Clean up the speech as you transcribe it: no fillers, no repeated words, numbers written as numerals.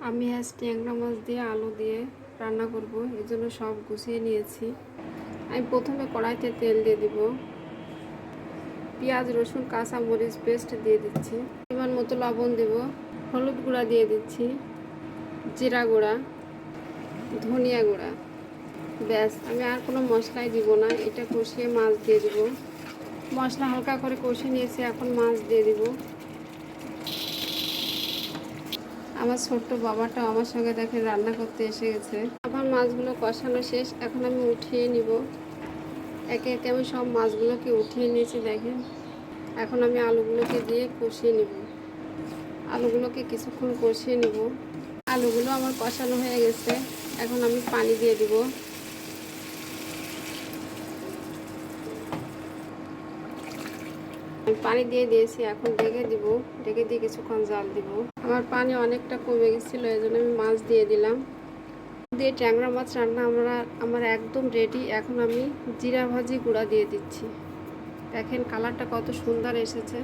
আমি আজ ট্যাংরা মাছ দিয়ে আলু দিয়ে রান্না করব, এই জন্য সব গুছিয়ে নিয়েছি। আমি প্রথমে কড়াইতে তেল দিয়ে দিব, পেঁয়াজ রসুন কাঁচা মরিচ পেস্ট দিয়ে দিচ্ছি, পরিমাণ মতো লবণ দেব, হলুদ গুঁড়া দিয়ে দিচ্ছি, জিরা গুঁড়া, ধনিয়া গুঁড়া। ব্যাস, আমি আর কোনো মশলাই দিব না। এটা কষিয়ে মাছ দিয়ে দিব। মশলা হালকা করে কষিয়ে নিয়েছি, এখন মাছ দিয়ে দিব। আমার ছোট্ট বাবাটাও আমার সঙ্গে দেখে রান্না করতে এসে গেছে। আমার মাছগুলো কষানো শেষ, এখন আমি উঠিয়ে নিব। একে একে আমি সব মাছগুলোকে উঠিয়ে নিয়েছি দেখেন। এখন আমি আলুগুলোকে দিয়ে কষিয়ে নিব। আলুগুলোকে কিছুক্ষণ কষিয়ে নিব। আলুগুলো আমার কষানো হয়ে গেছে, এখন আমি পানি দিয়ে দিব। আমি পানি দিয়ে দিয়েছি, এখন ঢেকে দিব। ঢেকে দিয়ে কিছুক্ষণ জাল দিব। আমার পানি অনেকটা কমে গেছিলো, এই জন্য আমি মাছ দিয়ে দিলাম। দিয়ে ট্যাংরা মাছ রান্না আমার একদম রেডি। এখন আমি জিরা ভাজি গুঁড়া দিয়ে দিচ্ছি। দেখেন কালারটা কত সুন্দর এসেছে।